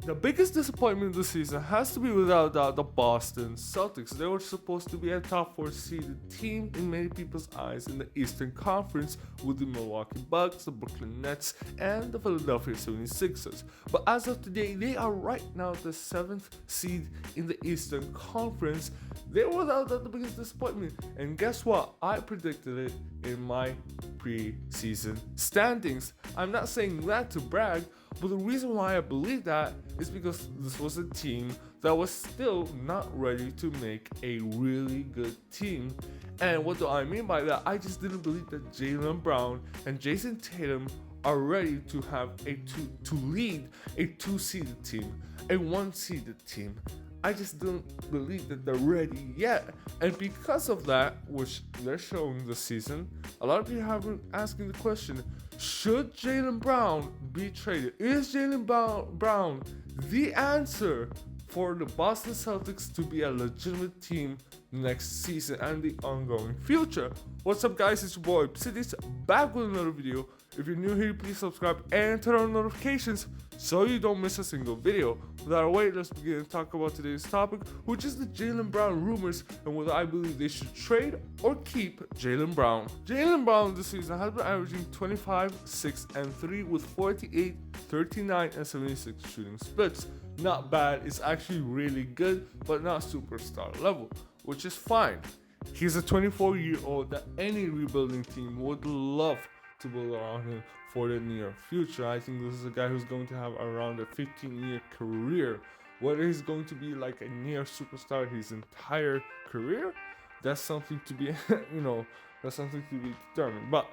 The biggest disappointment this season has to be without doubt the Boston Celtics. They were supposed to be a top 4 seeded team in many people's eyes in the Eastern Conference with the Milwaukee Bucks, the Brooklyn Nets, and the Philadelphia 76ers. But as of today, they are right now the 7th seed in the Eastern Conference. They were without doubt the biggest disappointment. And guess what? I predicted it in my preseason standings. I'm not saying that to brag, but the reason why I believe that is because this was a team that was still not ready to make a really good team. And what do I mean by that? I just didn't believe that Jaylen Brown and Jason Tatum are ready to have to lead a 2-seeded team, a 1-seeded team. I just don't believe that they're ready yet. And because of that, which they're showing this season, a lot of people have been asking the question, should Jaylen Brown be traded? Is Jaylen Brown the answer for the Boston Celtics to be a legitimate team next season and the ongoing future? What's up, guys? It's your boy Cities back with another video. If you're new here, please subscribe and turn on notifications so you don't miss a single video. Without wait, let's begin and talk about today's topic, which is the Jaylen Brown rumors and whether I believe they should trade or keep Jaylen Brown. Jaylen Brown this season has been averaging 25, 6, and 3 with 48, 39, and 76 shooting splits. Not bad, it's actually really good, but not superstar level, which is fine. He's a 24-year-old that any rebuilding team would love to build around him for the near future. I think this is a guy who's going to have around a 15-year career. Whether he's going to be like a near superstar his entire career, that's something to be, that's something to be determined. But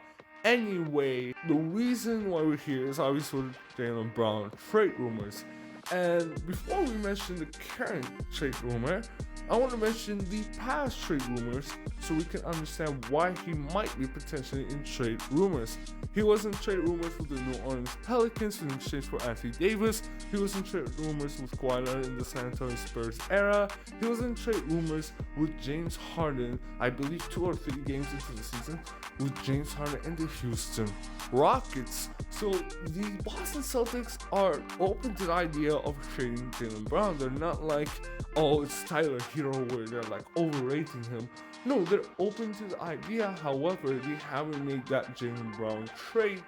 anyway, the reason why we're here is obviously Jaylen Brown trade rumors. And before we mention the current trade rumor, I want to mention the past trade rumors so we can understand why he might be potentially in trade rumors. He was in trade rumors with the New Orleans Pelicans in exchange for Anthony Davis. He was in trade rumors with Kawhi Leonard in the San Antonio Spurs era. He was in trade rumors with James Harden, I believe 2 or 3 games into the season, with James Harden and the Houston Rockets. So the Boston Celtics are open to the idea of trading Jaylen Brown. They're not like, oh, it's Tyler Hero where they're like overrating him. No, they're open to the idea. However, they haven't made that Jaylen Brown trade.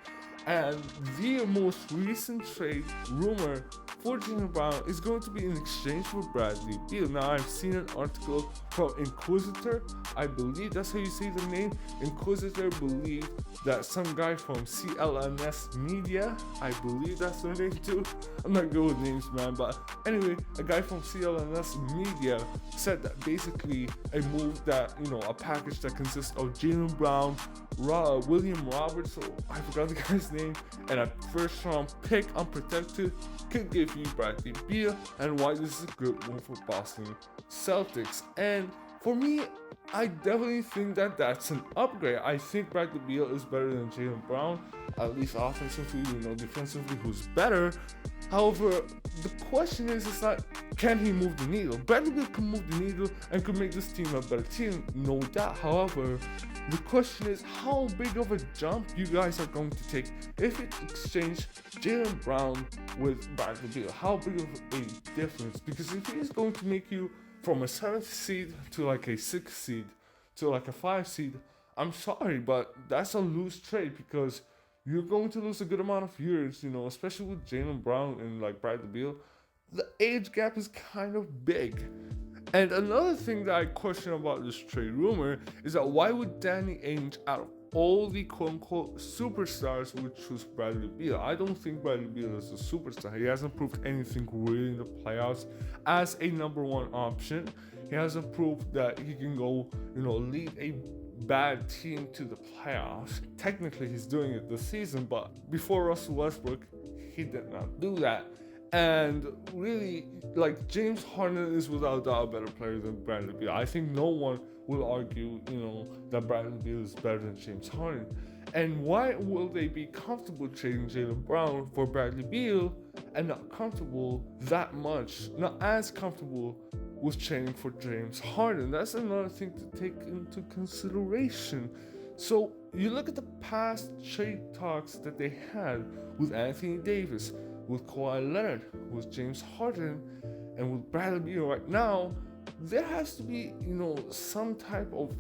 And the most recent trade rumor for Jaylen Brown is going to be in exchange for Bradley Beal. Now, I've seen an article from Inquisitor. I believe that's how you say the name. Inquisitor believed that some guy from CLNS Media, I believe that's their name too. I'm not good with names, man. But anyway, a guy from CLNS Media said that basically a move that, a package that consists of Jaylen Brown, William Roberts, so I forgot the guy's name, and a first round pick unprotected could give you Bradley Beal, and why this is a good one for Boston Celtics. And for me, I definitely think that that's an upgrade. I think Bradley Beal is better than Jaylen Brown, at least offensively, defensively, who's better. However, the question is not, can he move the needle? Bradley Beal can move the needle and could make this team a better team, no doubt. However, the question is how big of a jump you guys are going to take if you exchange Jaylen Brown with Bradley Beal. How big of a difference? Because if he's going to make you from a 7th seed to like a 6th seed to like a 5 seed, I'm sorry, but that's a loose trade because you're going to lose a good amount of years, especially with Jaylen Brown and like Bradley Beal. The age gap is kind of big. And another thing that I question about this trade rumor is that why would Danny Ainge, out of all the quote-unquote superstars, would choose Bradley Beal? I don't think Bradley Beal is a superstar. He hasn't proved anything really in the playoffs as a number 1 option. He hasn't proved that he can go, lead a bad team to the playoffs. Technically, he's doing it this season, but before Russell Westbrook, he did not do that. And really, like, James Harden is without doubt a better player than Bradley Beal. I think no one will argue, that Bradley Beal is better than James Harden. And why will they be comfortable trading Jaylen Brown for Bradley Beal and not comfortable that much, not as comfortable with trading for James Harden? That's another thing to take into consideration. So you look at the past trade talks that they had with Anthony Davis, with Kawhi Leonard, with James Harden, and with Bradley Beal right now, there has to be, some type of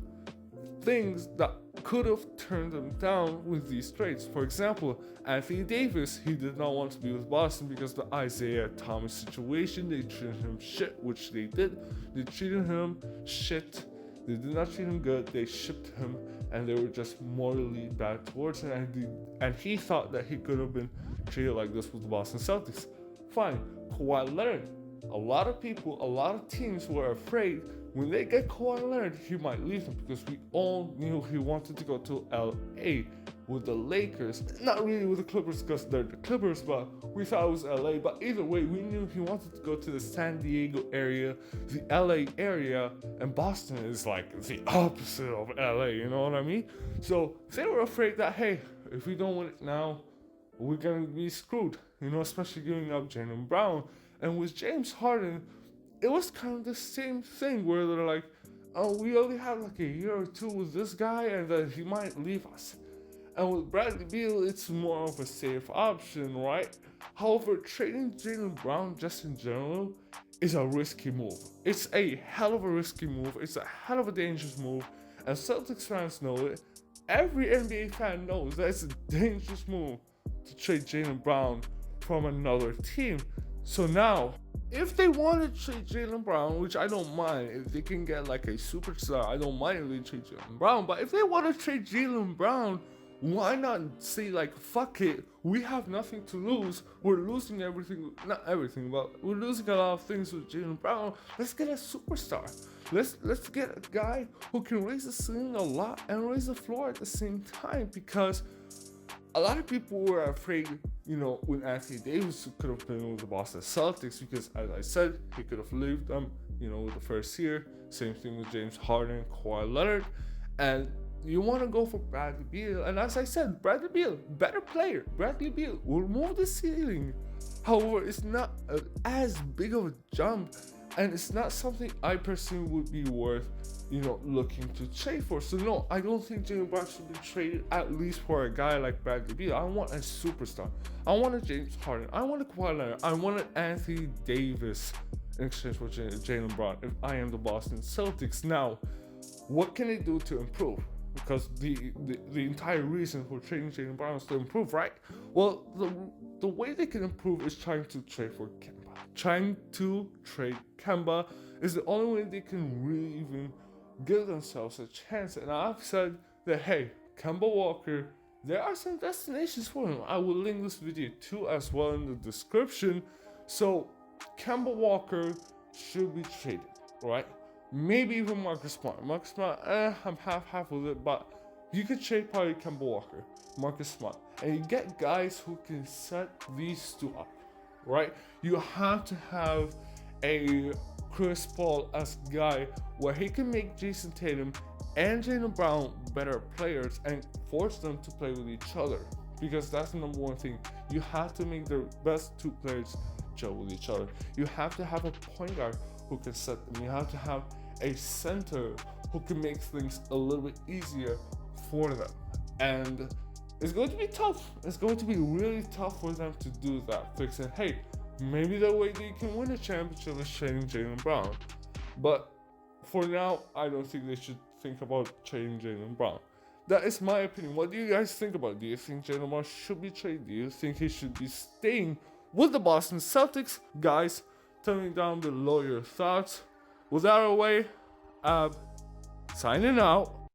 things that could have turned them down with these trades. For example, Anthony Davis, he did not want to be with Boston because of the Isaiah Thomas situation. They treated him shit, which they did. They treated him shit. They did not treat him good. They shipped him, and they were just morally bad towards him. And he thought that he could have been treated like this with the Boston Celtics. Fine. Kawhi Leonard. A lot of people, a lot of teams were afraid when they get Kawhi Leonard, he might leave them because we all knew he wanted to go to LA with the Lakers. Not really with the Clippers because they're the Clippers, but we thought it was LA. But either way, we knew he wanted to go to the San Diego area, the LA area, and Boston is like the opposite of LA, you know what I mean? So they were afraid that, hey, if we don't win it now, we're going to be screwed, especially giving up Jaylen Brown. And with James Harden, it was kind of the same thing where they're like, oh, we only have like a year or two with this guy and then he might leave us. And with Bradley Beal, it's more of a safe option, right? However, trading Jaylen Brown just in general is a risky move. It's a hell of a risky move. It's a hell of a dangerous move. And Celtics fans know it. Every NBA fan knows that it's a dangerous move to trade Jaylen Brown from another team. So now, if they want to trade Jaylen Brown, which I don't mind, if they can get like a superstar, I don't mind if they trade Jaylen Brown. But if they want to trade Jaylen Brown, why not say like, fuck it, we have nothing to lose. We're losing everything, not everything, but we're losing a lot of things with Jaylen Brown. Let's get a superstar. Let's get a guy who can raise the ceiling a lot and raise the floor at the same time, because a lot of people were afraid, when Anthony Davis could have been with the Boston Celtics, because as I said, he could have left them, with the first year. Same thing with James Harden, Kawhi Leonard, and you want to go for Bradley Beal. And as I said, Bradley Beal, better player. Bradley Beal will move the ceiling. However, it's not as big of a jump, and it's not something I personally would be worth, looking to trade for. So no, I don't think Jaylen Brown should be traded, at least for a guy like Bradley Beal. I want a superstar. I want a James Harden. I want a Kawhi Leonard. I want an Anthony Davis in exchange for Jaylen Brown if I am the Boston Celtics. Now, what can I do to improve? Because the entire reason for trading Jaylen Brown is to improve, right? Well, the way they can improve is trying to trade for Kemba. Trying to trade Kemba is the only way they can really even give themselves a chance. And I've said that, hey, Kemba Walker, there are some destinations for him. I will link this video too as well in the description. So Kemba Walker should be traded, right? Maybe even Marcus Smart. Marcus Smart, I'm half with it, but you could trade probably Kemba Walker, Marcus Smart, and you get guys who can set these two up, right? You have to have a Chris Paul-esque guy where he can make Jason Tatum and Jaylen Brown better players and force them to play with each other, because that's the number one thing. You have to make the best two players gel with each other. You have to have a point guard who can set them. You have to have a center who can make things a little bit easier for them. And it's going to be tough. It's going to be really tough for them to do that. Fixing, hey, maybe the way they can win a championship is trading Jaylen Brown. But for now, I don't think they should think about trading Jaylen Brown. That is my opinion. What do you guys think about it? Do you think Jaylen Brown should be traded? Do you think he should be staying with the Boston Celtics? Guys, tell me down below your thoughts. With that away, signing out.